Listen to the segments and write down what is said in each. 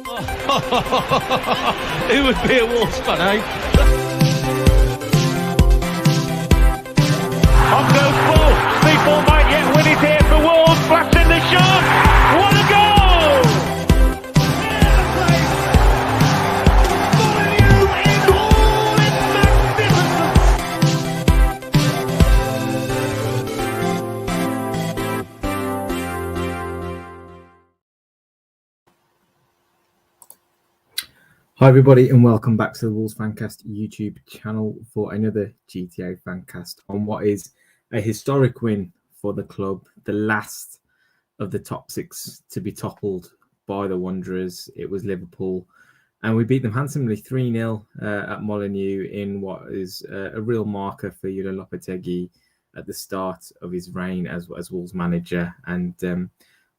Who would be a Wolves fan, eh? On goes Paul. People might yet win it here for Wolves. Flash in the shot. What a goal! Hi everybody and welcome back to the Wolves Fancast YouTube channel for another GTA Fancast on what is a historic win for the club, the last of the top six to be toppled by the Wanderers. It was Liverpool and we beat them handsomely 3-0 at Molineux in what is a real marker for Lopetegui at the start of his reign as Wolves manager, and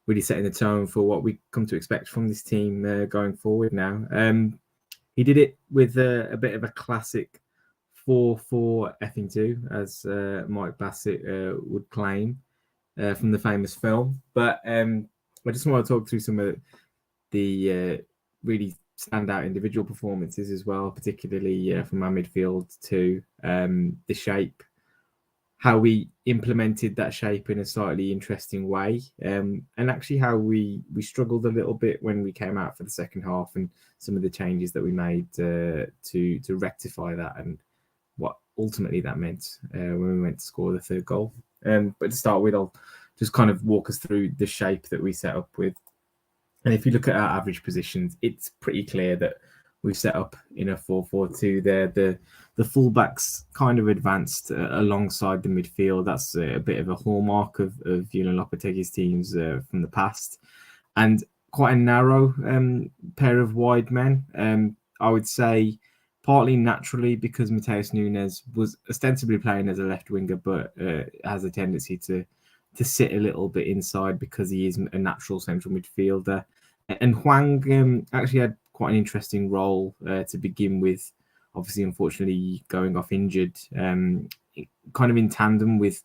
really setting the tone for what we come to expect from this team going forward now. He did it with a bit of a classic 4-4-2, as Mike Bassett would claim from the famous film. But I just want to talk through some of the really standout individual performances as well, particularly from our midfield to the shape, how we implemented that shape in a slightly interesting way, and actually how we struggled a little bit when we came out for the second half, and some of the changes that we made to rectify that, and what ultimately that meant when we went to score the third goal. But to start with, I'll just kind of walk us through the shape that we set up with. And if you look at our average positions, it's pretty clear that we've set up in a 4-4-2 there. The fullbacks kind of advanced alongside the midfield. That's a bit of a hallmark of Lopetegui's teams from the past. And quite a narrow pair of wide men. I would say partly naturally because Matheus Nunes was ostensibly playing as a left winger, but has a tendency to sit a little bit inside because he is a natural central midfielder. And Hwang actually had quite an interesting role to begin with. Obviously, unfortunately, going off injured, kind of in tandem with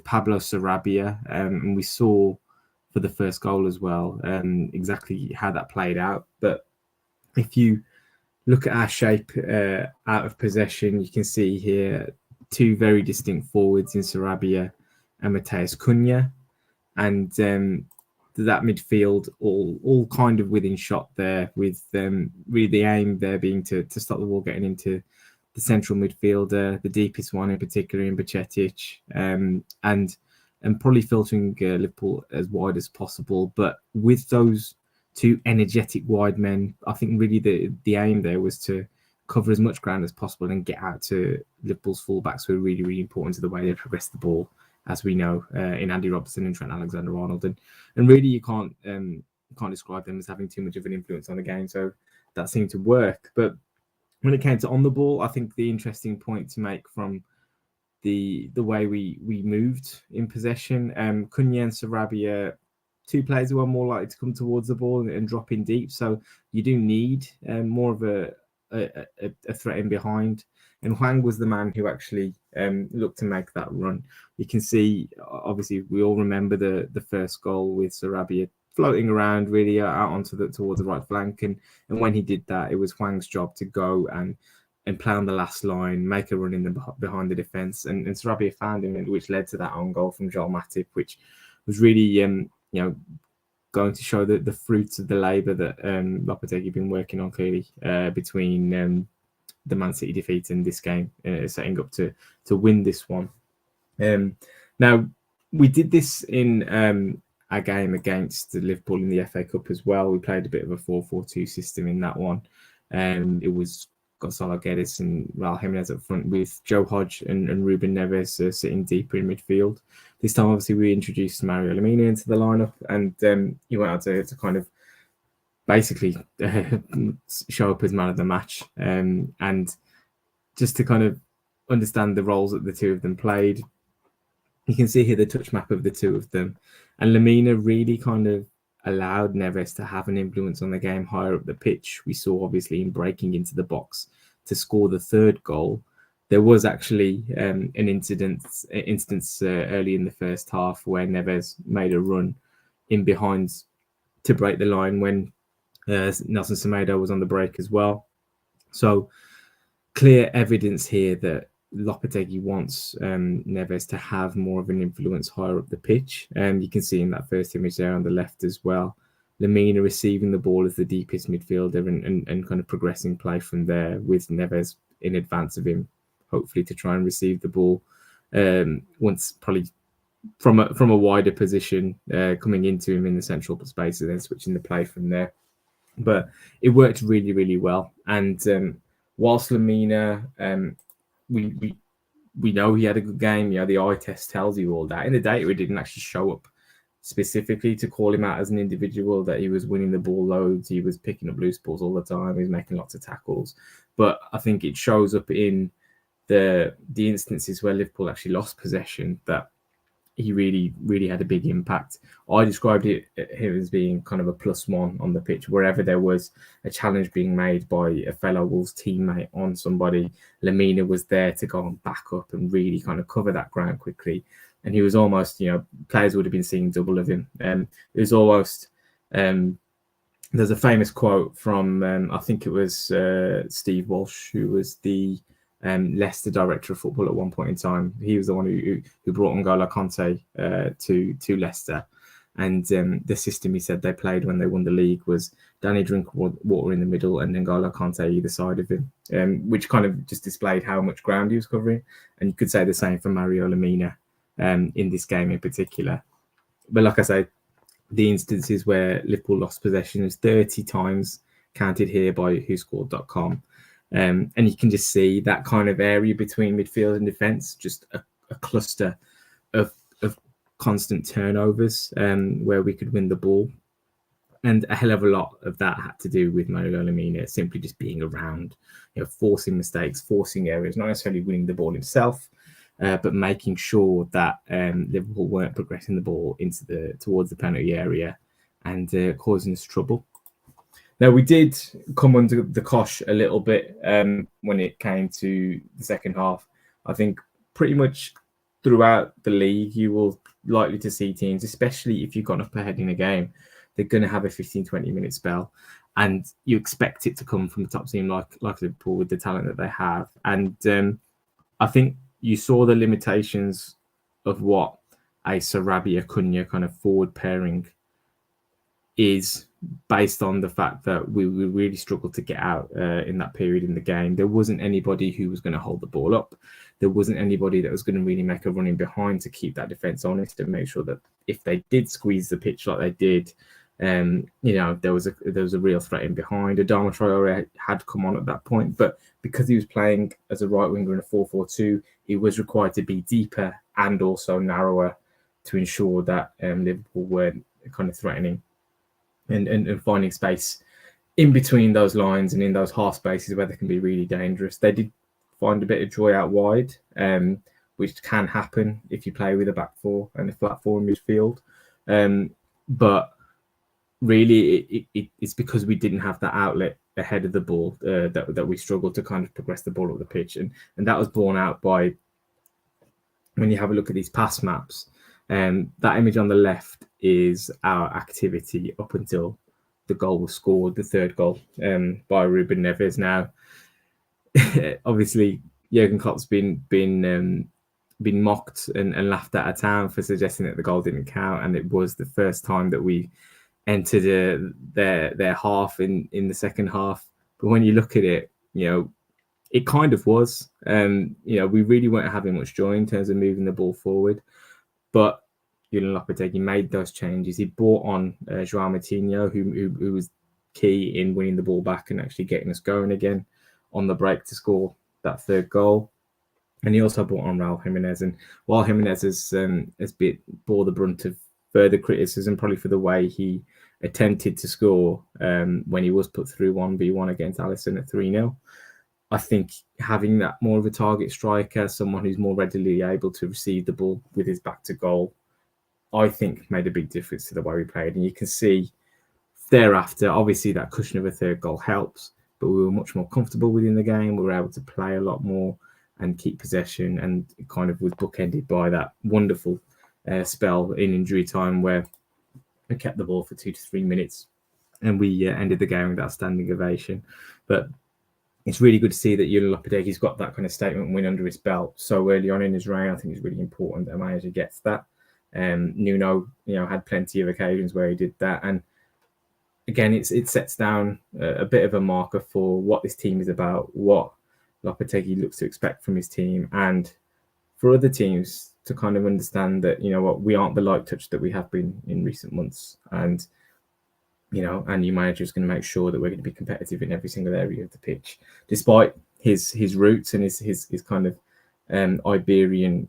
Pablo Sarabia, and we saw for the first goal as well exactly how that played out. But if you look at our shape out of possession, you can see here two very distinct forwards in Sarabia and Matheus Cunha, and that midfield all kind of within shot there, with really the aim there being to stop the ball getting into the central midfielder, the deepest one in particular in Bajcetic, and probably filtering Liverpool as wide as possible. But with those two energetic wide men, I think really the aim there was to cover as much ground as possible and get out to Liverpool's fullbacks, who are really, really important to the way they progress the ball, as we know, in Andy Robertson and Trent Alexander-Arnold. And really you can't describe them as having too much of an influence on the game. So that seemed to work. But when it came to on the ball, I think the interesting point to make from the way we moved in possession, Cunha and Sarabia, two players who are more likely to come towards the ball and drop in deep. So you do need more of a threat in behind. And Hwang was the man who actually looked to make that run. You can see, obviously, we all remember the first goal with Sarabia floating around really out towards the right flank. And when he did that, it was Hwang's job to go and play on the last line, make a run in behind the defence. And Sarabia found him, which led to that own goal from Joel Matip, which was really, going to show the fruits of the labour that Lopetegui been working on clearly between the Man City defeat in this game, setting up to win this one. Now, we did this in our game against Liverpool in the FA Cup as well. We played a bit of a 4-4-2 system in that one. It was Gonzalo Guedes and Raul Jimenez up front, with Joe Hodge and Ruben Neves sitting deeper in midfield. This time, obviously, we introduced Mario Lemina into the lineup, and he went out to kind of basically show up as man of the match, and just to kind of understand the roles that the two of them played. You can see here the touch map of the two of them, and Lemina really kind of allowed Neves to have an influence on the game higher up the pitch. We saw obviously him breaking into the box to score the third goal. There was actually an instance early in the first half where Neves made a run in behind to break the line when Nelson Semedo was on the break as well. So clear evidence here that Lopetegui wants Neves to have more of an influence higher up the pitch. You can see in that first image there on the left as well. Lemina receiving the ball as the deepest midfielder and kind of progressing play from there with Neves in advance of him, hopefully to try and receive the ball once probably from a wider position coming into him in the central space and then switching the play from there. But it worked really, really well. And whilst Lemina, we know he had a good game. The eye test tells you all that. In the data, it didn't actually show up specifically to call him out as an individual, that he was winning the ball loads, he was picking up loose balls all the time, he was making lots of tackles. But I think it shows up in the instances where Liverpool actually lost possession that he really, really had a big impact. I described him as being kind of a +1 on the pitch. Wherever there was a challenge being made by a fellow Wolves teammate on somebody, Lemina was there to go and back up and really kind of cover that ground quickly. And he was almost, players would have been seeing double of him. It was almost, there's a famous quote from, I think it was Steve Walsh, who was the Leicester director of football at one point in time. He was the one who brought N'Golo Conte to Leicester. And the system he said they played when they won the league was Danny Drinkwater in the middle and N'Golo Conte either side of him, which kind of just displayed how much ground he was covering. And you could say the same for Mario Lemina in this game in particular. But like I say, the instances where Liverpool lost possession is 30 times counted here by WhoScored.com. And you can just see that kind of area between midfield and defence, just a cluster of constant turnovers where we could win the ball. And a hell of a lot of that had to do with Mario Lemina simply just being around, forcing mistakes, forcing errors, not necessarily winning the ball himself, but making sure that Liverpool weren't progressing the ball towards the penalty area and causing us trouble. Now, we did come under the cosh a little bit when it came to the second half. I think pretty much throughout the league, you will likely to see teams, especially if you've gone up ahead in a game, they're going to have a 15, 20-minute spell. And you expect it to come from a top team like Liverpool with the talent that they have. And I think you saw the limitations of what a Sarabia-Cunha kind of forward pairing is, based on the fact that we really struggled to get out in that period in the game. There wasn't anybody who was going to hold the ball up. There wasn't anybody that was going to really make a run in behind to keep that defence honest and make sure that if they did squeeze the pitch like they did, there was a real threat in behind. Adama Traore had come on at that point, but because he was playing as a right winger in a 4-4-2, he was required to be deeper and also narrower to ensure that Liverpool weren't kind of threatening and finding space in between those lines and in those half spaces where they can be really dangerous. They did find a bit of joy out wide, which can happen if you play with a back four and a flat four in midfield. But really, it's because we didn't have that outlet ahead of the ball that we struggled to kind of progress the ball up the pitch. And that was borne out by, when you have a look at these pass maps, that image on the left is our activity up until the goal was scored, the third goal by Ruben Neves. Now, obviously, Jurgen Klopp's been mocked and laughed out of town for suggesting that the goal didn't count, and it was the first time that we entered their half in the second half. But when you look at it, it kind of was. We really weren't having much joy in terms of moving the ball forward. But Lopetegui made those changes. He brought on João Moutinho, who was key in winning the ball back and actually getting us going again on the break to score that third goal. And he also brought on Raul Jimenez. And while Jimenez has bore the brunt of further criticism, probably for the way he attempted to score when he was put through 1v1 against Alisson at 3-0, I think having that more of a target striker, someone who's more readily able to receive the ball with his back to goal, I think made a big difference to the way we played. And you can see thereafter, obviously that cushion of a third goal helps, but we were much more comfortable within the game. We were able to play a lot more and keep possession, and it kind of was bookended by that wonderful spell in injury time where we kept the ball for 2 to 3 minutes and we ended the game with that standing ovation. But it's really good to see that Lopetegui's got that kind of statement win under his belt so early on in his reign. I think it's really important that a manager gets that. Nuno, had plenty of occasions where he did that, and again, it sets down a bit of a marker for what this team is about, what Lopetegui looks to expect from his team, and for other teams to kind of understand that, we aren't the light touch that we have been in recent months. And, our new manager is going to make sure that we're going to be competitive in every single area of the pitch, despite his roots and his kind of Iberian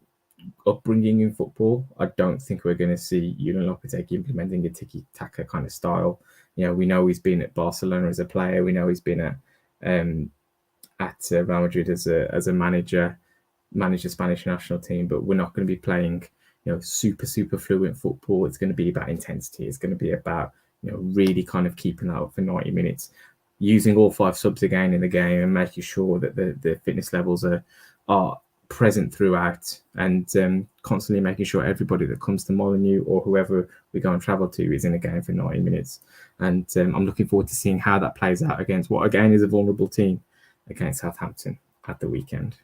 upbringing in football. I don't think we're going to see Lopetegui implementing a tiki-taka kind of style. We know he's been at Barcelona as a player. We know he's been at Real Madrid as a manager, managed the Spanish national team. But we're not going to be playing, super fluent football. It's going to be about intensity. It's going to be about, really kind of keeping that up for 90 minutes, using all 5 subs again in the game, and making sure that the fitness levels are present throughout, and constantly making sure everybody that comes to Molineux or whoever we go and travel to is in a game for 90 minutes. And I'm looking forward to seeing how that plays out against what again is a vulnerable team against Southampton at the weekend.